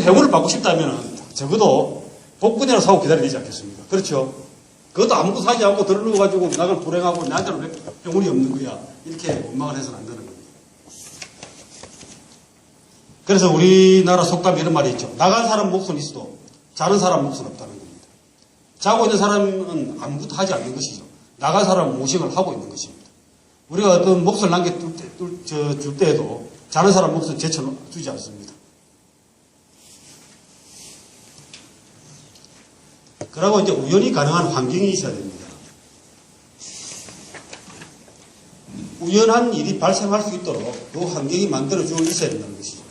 행운을 받고 싶다면 적어도 복권이라도 사고 기다려야 되지 않겠습니까? 그렇죠? 그것도 아무것도 사지 않고 들어누워가지고 나를 불행하고 나한테는 왜 행운이 없는 거야? 이렇게 원망을 해서는 안 되는 겁니다. 그래서 우리나라 속담에 이런 말이 있죠. 나간 사람 몫은 있어도 자는 사람 몫은 없다는 겁니다. 자고 있는 사람은 아무것도 하지 않는 것이죠. 나간 사람은 모식을 하고 있는 것입니다. 우리가 어떤 몫을 줄 때에도 자는 사람 몫은 제쳐주지 않습니다. 그리고 이제 우연히 가능한 환경이 있어야 됩니다. 우연한 일이 발생할 수 있도록 그 환경이 만들어주어 있어야 된다는 것이죠.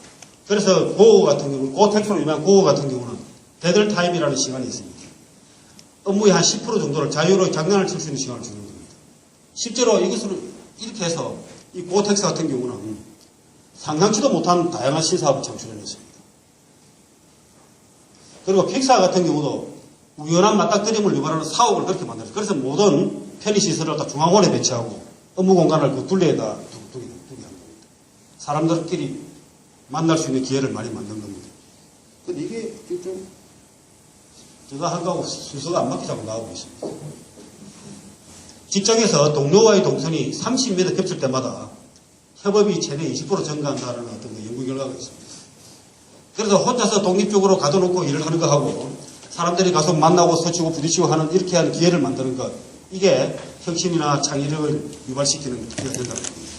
그래서 고어 같은 경우, 고택트로 유명한 고어 같은 경우는 데들 타임이라는 시간이 있습니다. 업무의 한 10% 정도를 자유로 장난을 칠 수 있는 시간을 주는 겁니다. 실제로 이것을 이렇게 해서 이 고텍스 같은 경우는 상상치도 못한 다양한 신사업을 창출해냈습니다. 그리고 픽사 같은 경우도 우연한 맞닥뜨림을 유발하는 사옥을 그렇게 만들었어요. 그래서 모든 편의시설을 다 중앙홀에 배치하고 업무 공간을 그 둘레에다 두게 한 겁니다. 사람들끼리 만날 수 있는 기회를 많이 만든 겁니다. 근데 이게 좀 제가 한 거하고 순서가 안 맞게 자꾸 나오고 있습니다. 직장에서 동료와의 동선이 30m 겹칠 때마다 협업이 최대 20% 증가한다는 어떤 연구 결과가 있습니다. 그래서 혼자서 독립적으로 가둬놓고 일을 하는 거하고 사람들이 가서 만나고 서치고 부딪히고 하는 이렇게 하는 기회를 만드는 것, 이게 혁신이나 창의력을 유발시키는 기회가 된다는 겁니다.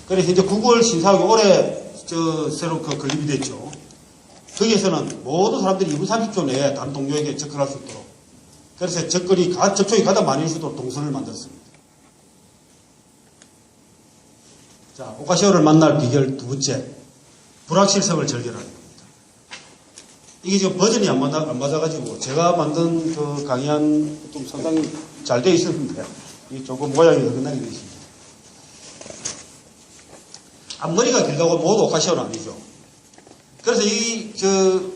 그래서 이제 구글 신사옥이 올해 새로 건립이 됐죠. 거기에서는 모든 사람들이 2분 30초 내에 다른 동료에게 접근할 수 있도록, 그래서 접촉이 가장 많이 수 있도록 동선을 만들었습니다. 자, 오카시오를 만날 비결 두 번째, 불확실성을 절결하는 겁니다. 이게 지금 버전이 안 맞아가지고 제가 만든 그 강의안 좀 상당히 잘 되어 있었는데 이게 조금 모양이 어긋나게 되어 있습니다. 앞머리가 길다고 모두 오카시오는 아니죠. 그래서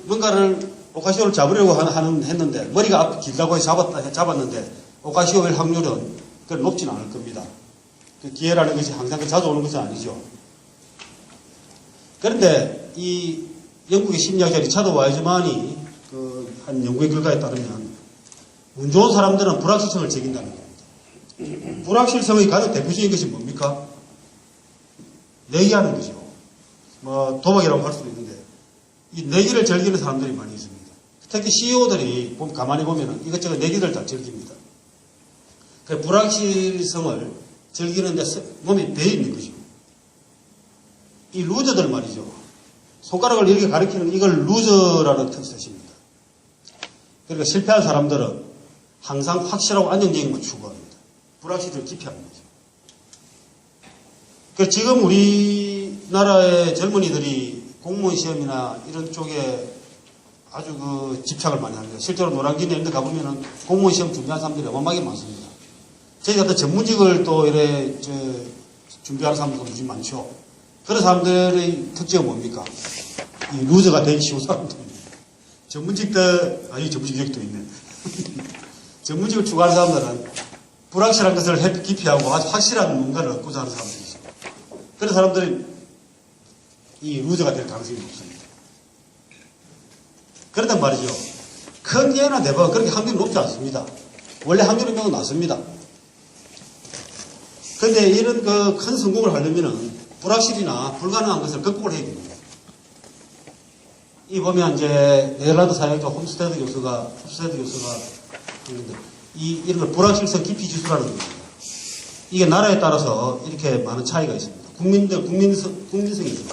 뭔가를 오카시오를 잡으려고 했는데 머리가 길다고 해서 잡았는데 오카시오일 확률은 그렇게 높지는 않을 겁니다. 그 기회라는 것이 항상 자주 오는 것은 아니죠. 그런데 이 영국의 심리학자 리차드 와이즈만이 한 연구의 결과에 따르면 운 좋은 사람들은 불확실성을 즐긴다는 겁니다. 불확실성의 가장 대표적인 것이 뭡니까? 내기하는 거죠. 뭐 도박이라고 할 수도 있는데 이 내기를 즐기는 사람들이 많이 있습니다. 특히 CEO들이 가만히 보면 이것저것 내기들 다 즐깁니다. 그 불확실성을 즐기는 데 몸이 배어 있는 거죠. 이 루저들 말이죠. 손가락을 이렇게 가리키는 이걸 루저라는 뜻입니다. 그러니까 실패한 사람들은 항상 확실하고 안정적인 것을 추구합니다. 불확실을 기피하는 거죠. 그래서 지금 우리나라의 젊은이들이 공무원 시험이나 이런 쪽에 아주 집착을 많이 합니다. 실제로 노량진 이런 데 가보면은 공무원 시험 준비한 사람들이 어마어마하게 많습니다. 저희 같은 전문직을 또 이래 준비하는 사람들도 무지 많죠. 그런 사람들의 특징은 뭡니까? 이 루저가 되기 쉬운 사람들입니다. 전문직도 있네. 전문직을 추구하는 사람들은 불확실한 것을 기피하고 아주 확실한 뭔가를 얻고자 하는 사람들이죠. 그런 사람들은 이 루저가 될 가능성이 높습니다. 그렇단 말이죠. 큰 예나 대박 그렇게 확률이 높지 않습니다. 원래 확률이 매우 낮습니다. 그런데 이런 큰 성공을 하려면은 불확실이나 불가능한 것을 극복을 해야 됩니다. 이 보면 이제 네덜란드 사회학자 홈스테드 교수가 했는데 이런 걸 불확실성 기피 지수라는 겁니다. 이게 나라에 따라서 이렇게 많은 차이가 있습니다. 국민성이죠.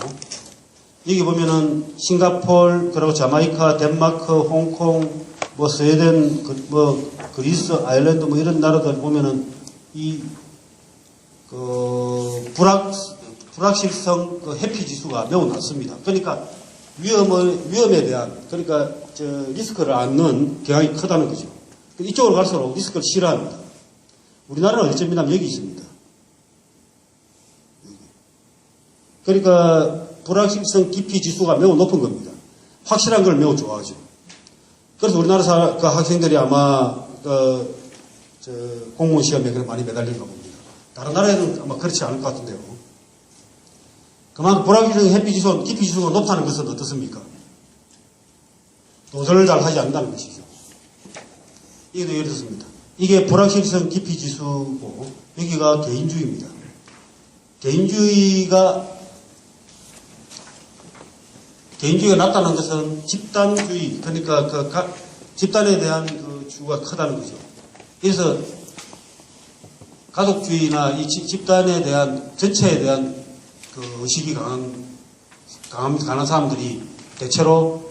여기 보면은 싱가폴, 그리고 자마이카, 덴마크, 홍콩, 스웨덴, 그리스, 아일랜드 이런 나라들 보면은 불확실성 회피 지수가 매우 낮습니다. 그러니까 위험에 대한 리스크를 안는 경향이 크다는 거죠. 이쪽으로 갈수록 리스크를 싫어합니다. 우리나라는 어디쯤이냐면 여기 있습니다. 그러니까 불확실성 기피 지수가 매우 높은 겁니다. 확실한 걸 매우 좋아하죠. 그래서 우리나라 학생들이 아마 공무원 시험에 많이 매달리는 거 봅니다. 다른 나라에는 아마 그렇지 않을 것 같은데요. 그만큼 불확실성 기피 지수가 높다는 것은 어떻습니까? 도전을 잘 하지 않는다는 것이죠. 이게 예를 들습니다. 이게 불확실성 기피 지수고 여기가 개인주의입니다. 개인주의가 낮다는 것은 집단주의, 그러니까 집단에 대한 그 주가 크다는 거죠. 그래서 가족주의나 이 집단에 대한, 전체에 대한 그 의식이 강한 사람들이 대체로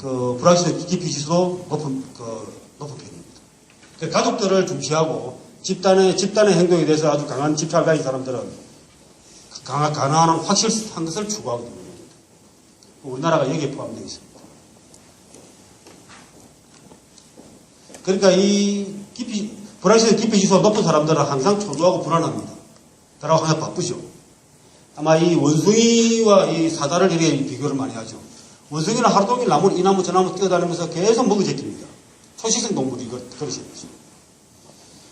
그 불확실성 기피 지수도 높은 편입니다. 가족들을 중시하고 집단의 행동에 대해서 아주 강한 집착을 가진 사람들은 가능한 확실한 것을 추구하게 됩니다. 우리나라가 여기에 포함되어 있습니다. 그러니까 이 불확실성 기피 지수가 높은 사람들은 항상 초조하고 불안합니다. 그러고 항상 바쁘죠. 아마 이 원숭이와 이 사자를 이렇게 비교를 많이 하죠. 원숭이는 하루 종일 이 나무 저 나무 뛰어다니면서 계속 먹이 제낍니다. 초식성 동물이 그러신 거죠.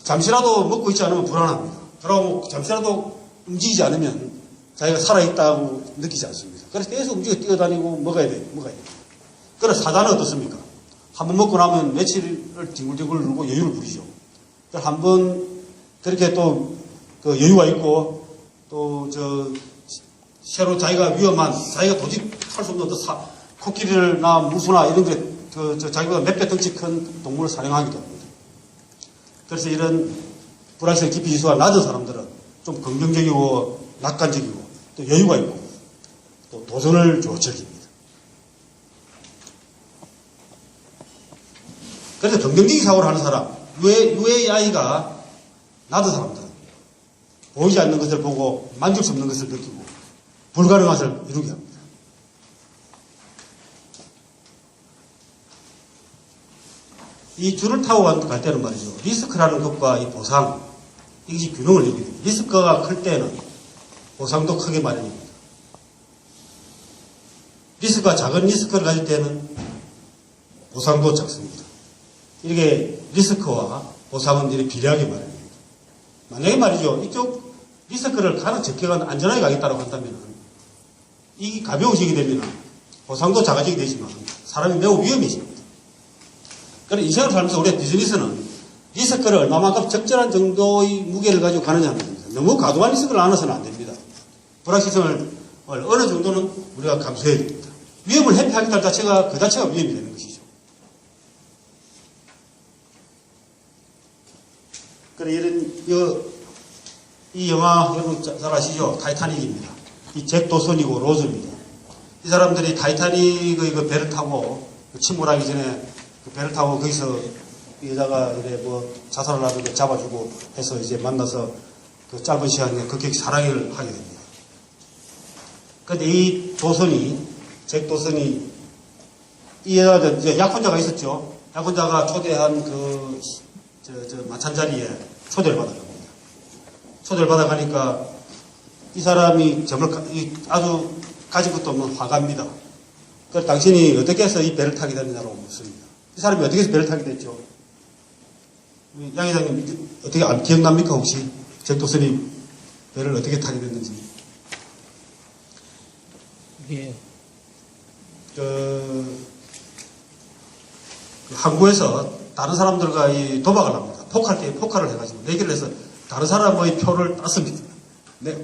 잠시라도 먹고 있지 않으면 불안합니다. 그러고 잠시라도 움직이지 않으면 자기가 살아있다고 느끼지 않습니다. 그래서 계속 움직여 뛰어다니고 먹어야 돼요. 그래서 사자는 어떻습니까? 한번 먹고 나면 며칠을 뒹굴뒹굴 누르고 여유를 부리죠. 한번 그렇게 또 그 여유가 있고 또 새로 자기가 위험한, 자기가 도저히 할 수 없는 코끼리나 무수나 이런 게 자기보다 몇 배 덩치 큰 동물을 사냥하기도 합니다. 그래서 이런 불확실성 기피 지수가 낮은 사람들은 좀 긍정적이고 낙관적이고 또 여유가 있고 또 도전을 즐깁니다. 그래서 긍정적인 사고를 하는 사람, UAI가 낮은 사람들은 보이지 않는 것을 보고 만질 수 없는 것을 느끼고 불가능한 것을 이루게 합니다. 이 줄을 타고 갈 때는 말이죠. 리스크라는 것과 이 보상, 이것이 균형을 이루게 됩니다. 리스크가 클 때는 보상도 크게 마련입니다. 작은 리스크를 가질 때는 보상도 작습니다. 이렇게 리스크와 보상은 이렇게 비례하게 마련입니다. 만약에 말이죠. 이쪽 리스크를 가장 적게 안전하게 가겠다고 한다면 이 가벼워지게 되면 보상도 작아지게 되지만 사람이 매우 위험해집니다. 그래서 인생을 살면서 우리 비즈니스는 리스크를 얼마만큼 적절한 정도의 무게를 가지고 가느냐 합니다. 너무 과도한 리스크를 안아서는 안 됩니다. 불확실성을 어느 정도는 우리가 감수해야 됩니다. 위험을 회피하겠다는 자체가 그 자체가 위험이 되는 것이죠. 그래 이 영화 여러분 잘 아시죠? 타이타닉입니다. 이 잭 도슨이고 로즈입니다. 이 사람들이 타이타닉의 그 배를 타고 침몰하기 전에 그 배를 타고 거기서 여자가 이래 자살을 하고 잡아주고 해서 이제 만나서 그 짧은 시간에 그렇게 사랑을 하게 됩니다. 근데 이 잭 도슨이 이 여자가 이제 약혼자가 있었죠. 약혼자가 초대한 마찬 자리에 초대를 받아갑니다. 초대를 받아가니까 이 사람이 아주 가진 것도 없는 화가입니다. 그래서 당신이 어떻게 해서 이 배를 타게 됐느냐고 묻습니다. 이 사람이 어떻게 해서 배를 타게 됐죠? 양 회장님 어떻게 기억납니까 혹시? 잭 도슨이 배를 어떻게 타게 됐는지. 예. 항구에서 다른 사람들과 이 도박을 합니다. 포카를 해가지고 내기를 해서 다른 사람의 표를 땄습니다.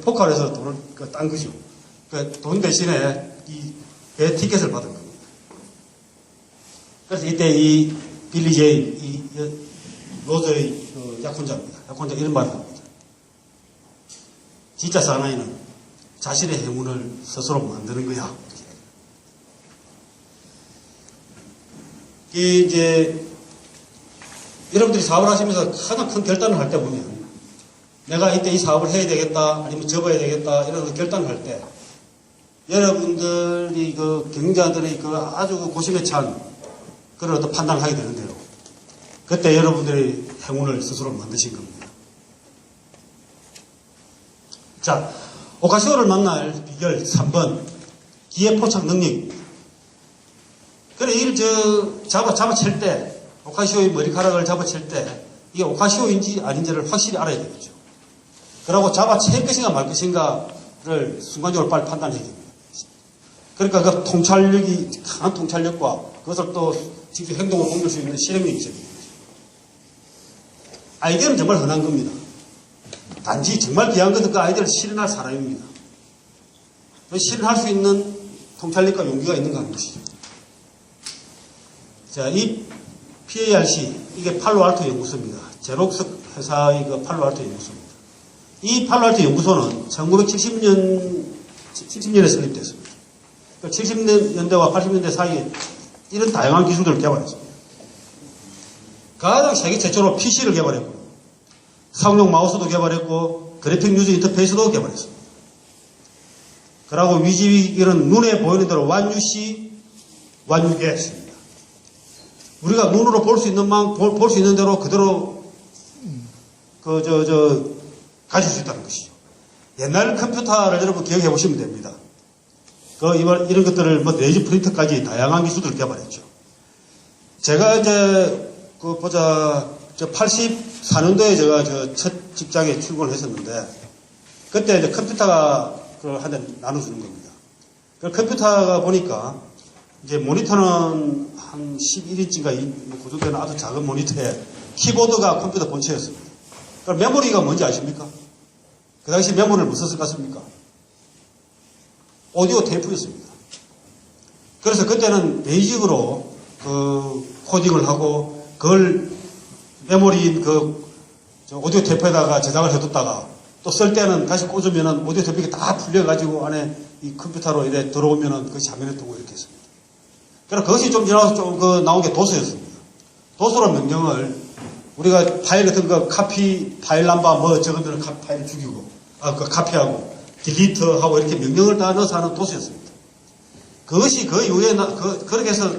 포카를 해서 돈을 딴 거죠. 돈 대신에 이 배 티켓을 받은 겁니다. 그래서 이때 이 빌리 제인, 이 로저의 약혼자입니다. 약혼자 이런 말을 합니다. 진짜 사나이는 자신의 행운을 스스로 만드는 거야. 이제 여러분들이 사업을 하시면서 가장 큰 결단을 할 때 보면 내가 이때 이 사업을 해야 되겠다 아니면 접어야 되겠다 이런 결단을 할 때 여러분들이 경영자들의 아주 고심에 찬 그런 어떤 판단을 하게 되는데요. 그때 여러분들의 행운을 스스로 만드신 겁니다. 자, 오카시오를 만날 비결 3번 기회 포착 능력입니다. 그래 이를 잡아챌 때 오카시오의 머리카락을 잡아챌 때 이게 오카시오인지 아닌지를 확실히 알아야 되겠죠. 그리고 잡아챌 것인가 말 것인가를 순간적으로 빨리 판단해야 됩니다. 그러니까 그 통찰력이, 강한 통찰력과 그것을 또 직접 행동으로 옮길 수 있는 실행력이 있어야 됩니다. 아이디어는 정말 흔한 겁니다. 단지 정말 귀한 것은 그 아이디어를 실현할 사람입니다. 실현할 수 있는 통찰력과 용기가 있는가 하는 것이죠. 자, 이 PARC, 이게 팔로알토 연구소입니다. 제록스 회사의 그 팔로알토 연구소입니다. 이 팔로알토 연구소는 1970년에 설립됐습니다. 70년대와 80년대 사이에 이런 다양한 기술들을 개발했습니다. 가장 세계 최초로 PC를 개발했고, 사용용 마우스도 개발했고, 그래픽 유저 인터페이스도 개발했습니다. 그리고 위지위기는 눈에 보이는 대로 완유시, 완유게 했습니다. 우리가 눈으로 볼 수 있는 볼 수 있는 대로 그대로 가질 수 있다는 것이죠. 옛날 컴퓨터를 여러분 기억해 보시면 됩니다. 이런 것들을 레이저 프린터까지 다양한 기술들을 개발했죠. 제가 이제 84년도에 제가 첫 직장에 출근을 했었는데, 그때 이제 컴퓨터가 한 대 나눠주는 겁니다. 그 컴퓨터가 보니까 이제 모니터는 한 11인치인가 그 정도는 아주 작은 모니터에 키보드가 컴퓨터 본체였습니다. 그럼 메모리가 뭔지 아십니까? 그 당시 메모리를 뭐 썼을 것 같습니까? 오디오 테이프였습니다. 그래서 그때는 베이직으로 코딩을 하고 그걸 메모리 오디오 테이프에다가 저장을 해뒀다가 또 쓸 때는 다시 꽂으면은 오디오 테이프가 다 풀려가지고 안에 이 컴퓨터로 이래 들어오면은 그것이 화면에 뜨고 이렇게 했습니다. 그래서 그것이 좀 지나서 나온 게 도서였습니다. 도서로 명령을 우리가 파일 같은 거 카피, 파일 넘버 적으면 파일 죽이고, 카피하고, 딜리트하고 이렇게 명령을 다 넣어서 하는 도서였습니다. 그것이 그 이후에, 그렇게 해서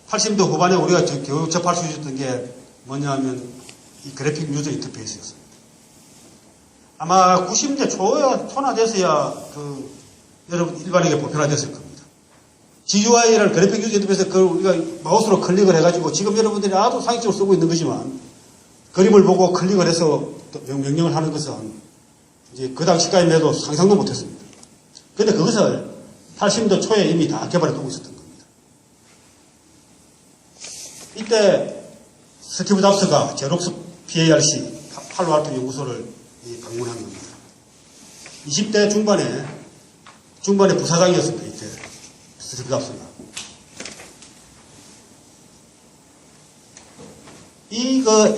80년대 후반에 우리가 교육 접할 수 있었던 게 뭐냐면 이 그래픽 유저 인터페이스였습니다. 아마 90년대 초나 돼서야 여러분 일반에게 보편화됐을 겁니다. GUI를 그래픽 유저 인터페이스 우리가 마우스로 클릭을 해가지고 지금 여러분들이 아주 상식적으로 쓰고 있는 거지만 그림을 보고 클릭을 해서 명령을 하는 것은 이제 그 당시까지만 해도 상상도 못했습니다. 그런데 그것을 80년대 초에 이미 다 개발해 두고 있었던 겁니다. 이때 스티브 잡스가 제록스 PARC 팔로알토 연구소를 방문한 겁니다. 20대 중반에 부사장이었습니다. 이때 스티브 잡스가.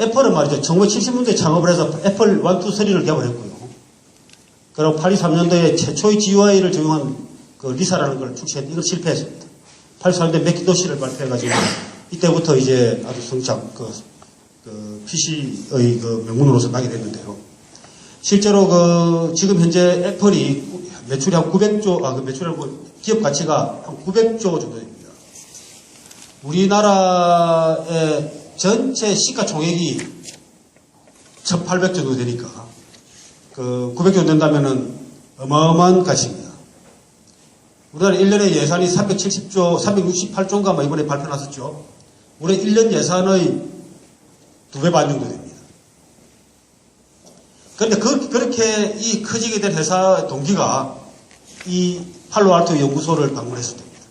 애플은 말이죠. 1970년대에 창업을 해서 애플 1, 2, 3를 개발했고요. 그리고 83년도에 최초의 GUI를 적용한 리사라는 걸 출시했는데 이걸 실패했습니다. 83년도에 맥킨토시를 발표해가지고 이때부터 이제 아주 성장, PC의 명문으로서 나게 됐는데요. 실제로 지금 현재 애플이 매출이 한 900조, 매출하고 기업 가치가 한 900조 정도 됩니다. 우리나라의 전체 시가총액이 1,800조 정도 되니까 900조 정도 된다면은 어마어마한 가치입니다. 우리나라 1년에 예산이 368조인가 이번에 발표 났었죠. 우리 1년 예산의 2배 반 정도 됩니다. 그런데 그렇게 이 커지게 된 회사 동기가 이 팔로알토 연구소를 방문했을 때입니다.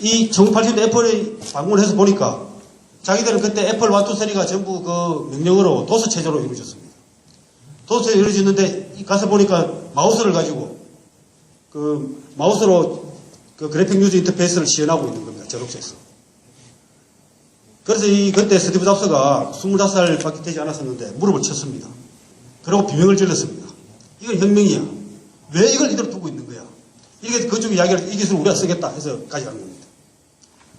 이 1980년대 애플이 방문해서 보니까 자기들은 그때 애플 1, 2, 3가 전부 명령으로 도서 체제로 이루어졌습니다. 도서 체제로 이루어졌는데 가서 보니까 마우스를 가지고 마우스로 그래픽 유저 인터페이스를 시연하고 있는 겁니다. 제록스에서. 그래서 그때 스티브 잡스가 25살밖에 되지 않았었는데 무릎을 쳤습니다. 그리고 비명을 질렀습니다. 이건 혁명이야. 왜 이걸 이대로 두고 있는 거야? 이게 그쪽 이야기를 이 기술을 우리가 쓰겠다 해서 가져간 겁니다.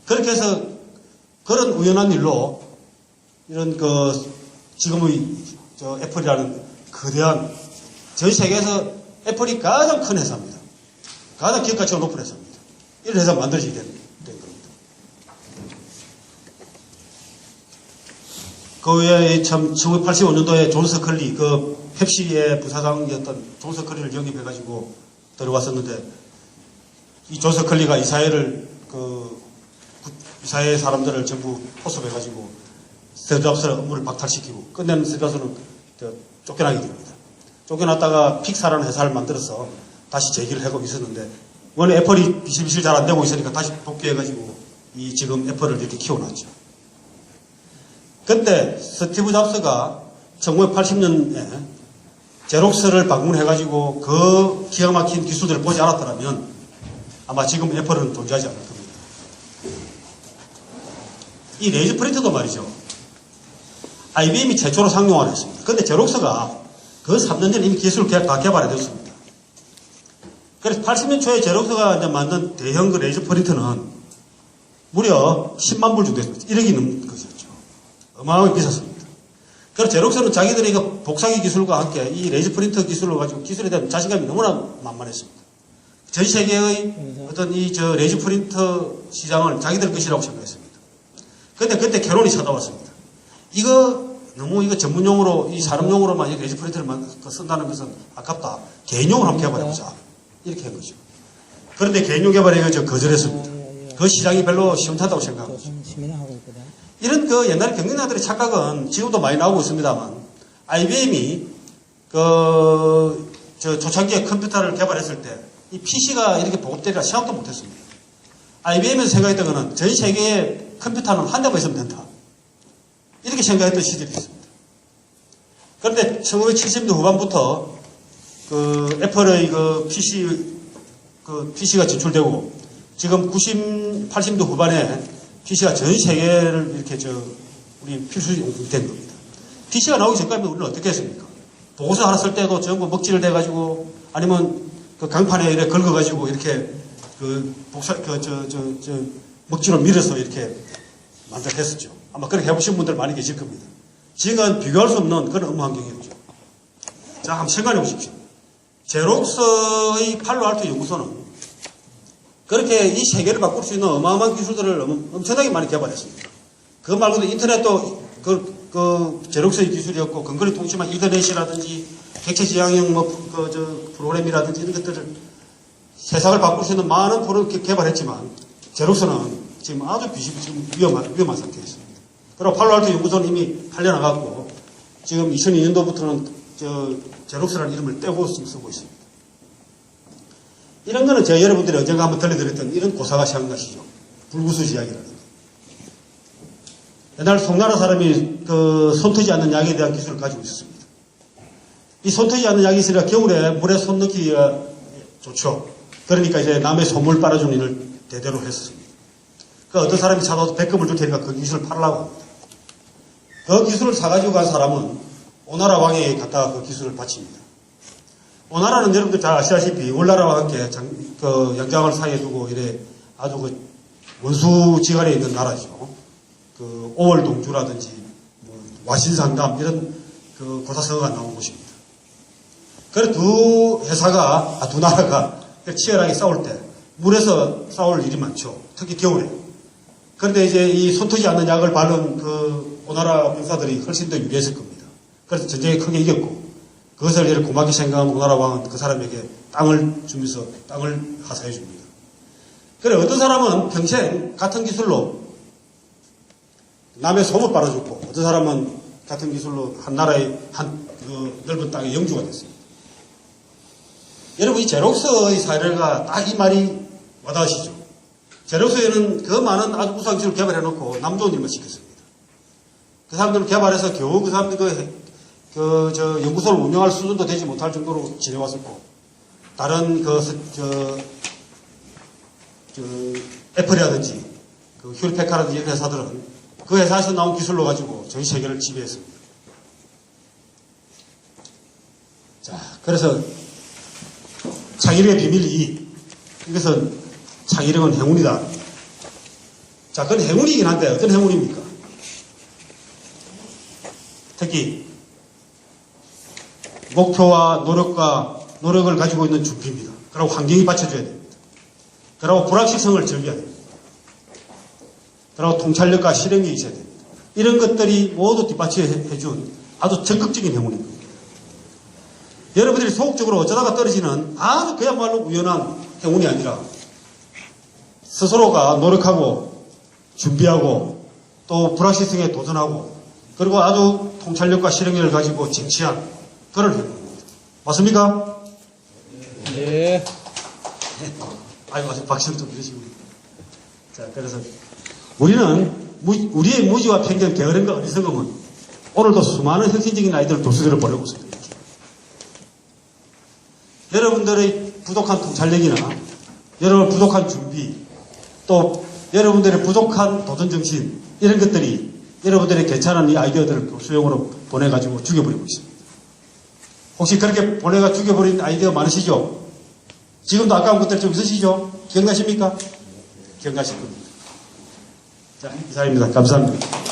그렇게 해서 그런 우연한 일로 이런 지금의 애플이라는 거대한 전 세계에서 애플이 가장 큰 회사입니다. 가장 기업 가치가 높은 회사입니다. 이런 회사가 만들어지게 된 겁니다. 그 외에 1985년도에 존 서클리, 펩시의 부사장이었던 존 서클리를 영입해가지고 들어왔었는데, 이 존 서클리가 이 사회의 사람들을 전부 포섭해가지고, 스티브 잡스의 업무를 박탈시키고, 끝내는 스티브 잡스는 쫓겨나게 됩니다. 쫓겨났다가 픽사라는 회사를 만들어서 다시 재기를 하고 있었는데, 원래 애플이 비실비실 잘 안 되고 있으니까 다시 복귀해가지고 이 지금 애플을 이렇게 키워놨죠. 근데 스티브 잡스가 1980년에 제록스를 방문해가지고 그 기가 막힌 기술들을 보지 않았더라면 아마 지금 애플은 존재하지 않을 겁니다. 이 레이저 프린터도 말이죠. IBM이 최초로 상용화를 했습니다. 근데 제록스가 그 3년 전에 이미 기술을 다 개발해뒀습니다. 그래서 80년 초에 제록스가 이제 만든 대형 그 레이저 프린터는 무려 10만 불 정도 했습니다. 1억이 넘는 것이었죠. 어마어마하게 비쌌습니다. 그래서 제록스는 자기들의 그 복사기 기술과 함께 이 레이저 프린터 기술을 가지고 기술에 대한 자신감이 너무나 만만했습니다. 전 세계의 어떤 이 레이저 프린터 시장을 자기들 것이라고 생각했습니다. 근데 그때 결론이 찾아왔습니다. 이거 너무 이거 전문용어로 이 산업용어로만 레이저 프린터를 쓴다는 것은 아깝다. 개인용으로 한번 개발해보자. 이렇게 한 거죠. 그런데 개인용 개발에 거절했습니다. 그 시장이 별로 시원하다고 생각하고 있습니다. 이런 그 옛날 경영자들의 착각은 지금도 많이 나오고 있습니다만 IBM이 초창기에 컴퓨터를 개발했을 때 이 PC가 이렇게 보급되리라 생각도 못했습니다. IBM에서 생각했던 것은 전 세계의 컴퓨터는 한 대만 있으면 된다. 이렇게 생각했던 시절이 있습니다. 그런데 1970년대 후반부터 그 애플의 그 PC가 진출되고 지금 80년대 후반에 PC가 전 세계를 이렇게 우리 필수용품이 된 겁니다. PC가 나오기 전까지 우리는 어떻게 했습니까? 보고서 하나 쓸 때도 전부 먹지를 대가지고 아니면 그 강판에 이렇게 긁어가지고 이렇게 먹지로 밀어서 이렇게 만들었었죠. 아마 그렇게 해보신 분들 많이 계실 겁니다. 지금은 비교할 수 없는 그런 업무 환경이었죠. 자, 한번 생각해 보십시오. 제록스의 팔로알토 연구소는 그렇게 이 세계를 바꿀 수 있는 어마어마한 기술들을 엄청나게 많이 개발했습니다. 그거 말고도 인터넷도 제록스의 기술이었고, 근거리 통신망 인터넷이라든지, 객체 지향형 프로그램이라든지 이런 것들을 세상을 바꿀 수 있는 많은 프로그램을 개발했지만, 제록스는 지금 아주 지금 위험한 상태에 있습니다. 그리고 팔로알토 연구소는 이미 팔려나갔고, 지금 2002년도부터는 제록스라는 이름을 떼고 쓰고 있습니다. 이런 거는 제가 여러분들이 언젠가 한번 들려드렸던 이런 고사가 생각나시죠? 불구수 이야기라는 거. 옛날 송나라 사람이 손 터지 않는 약에 대한 기술을 가지고 있었습니다. 이 손 터지 않는 약이 있으니까 겨울에 물에 손 넣기가 좋죠. 그러니까 이제 남의 손물 빨아주는 일을 대대로 했었습니다. 그 어떤 사람이 찾아와서 백금을 줄 테니까 그 기술을 팔라고 합니다. 그 기술을 사가지고 간 사람은 오나라 왕에게 갖다가 그 기술을 바칩니다. 오나라는 여러분들 잘 아시다시피 월나라와 함께 양장을 사이에 두고 이래 아주 원수지간에 있는 나라죠. 오월동주라든지 와신상담 이런 고사성어가 나온 곳입니다. 그래서 두 나라가 치열하게 싸울 때 물에서 싸울 일이 많죠. 특히 겨울에. 그런데 이제 이 손터지 않는 약을 바른 오나라 병사들이 훨씬 더 유리했을 겁니다. 그래서 전쟁에 크게 이겼고 그것을 이렇게 고맙게 생각한 오나라 왕은 그 사람에게 땅을 주면서 땅을 하사해 줍니다. 그래 어떤 사람은 평생 같은 기술로 남의 솜을 빨아줬고 어떤 사람은 같은 기술로 한 나라의 넓은 땅의 영주가 됐습니다. 여러분 이 제록스의 사례가 딱 이 말이 와닿으시죠? 제록스에는 그 많은 아주 우수한 기술을 개발해놓고 남 좋은 일만 시켰습니다. 그 사람들을 개발해서 겨우 그 사람들이 연구소를 운영할 수준도 되지 못할 정도로 지내왔었고, 다른 애플이라든지, 휴리페카라든지 이런 회사들은 그 회사에서 나온 기술로 가지고 전 세계를 지배했습니다. 자, 그래서 창의력의 비밀 2. 이것은 창의력은 행운이다. 자, 그건 행운이긴 한데 어떤 행운입니까? 특히 목표와 노력을 가지고 있는 준비입니다. 그리고 환경이 받쳐줘야 됩니다. 그리고 불확실성을 즐겨야 됩니다. 그리고 통찰력과 실행력이 있어야 됩니다. 이런 것들이 모두 뒷받침해준 아주 적극적인 행운입니다. 여러분들이 소극적으로 어쩌다가 떨어지는 아주 그야말로 우연한 행운이 아니라 스스로가 노력하고 준비하고 또 불확실성에 도전하고 그리고 아주 통찰력과 실행력을 가지고 쟁취한 그런 행운입니다. 맞습니까? 네. 아주 박수를 좀 주시고. 자, 그래서 우리는 우리의 무지와 편견, 게으름과 어리석음은 오늘도 수많은 혁신적인 아이들을 도수들을 보내고 있습니다. 여러분들의 부족한 통찰력이나 여러분 부족한 준비, 또 여러분들의 부족한 도전정신, 이런 것들이 여러분들의 괜찮은 이 아이디어들을 교수용으로 보내가지고 죽여버리고 있습니다. 혹시 그렇게 보내가 죽여버린 아이디어 많으시죠? 지금도 아까운 것들 좀 있으시죠? 기억나십니까? 기억나실 겁니다. 자, 이상입니다. 감사합니다.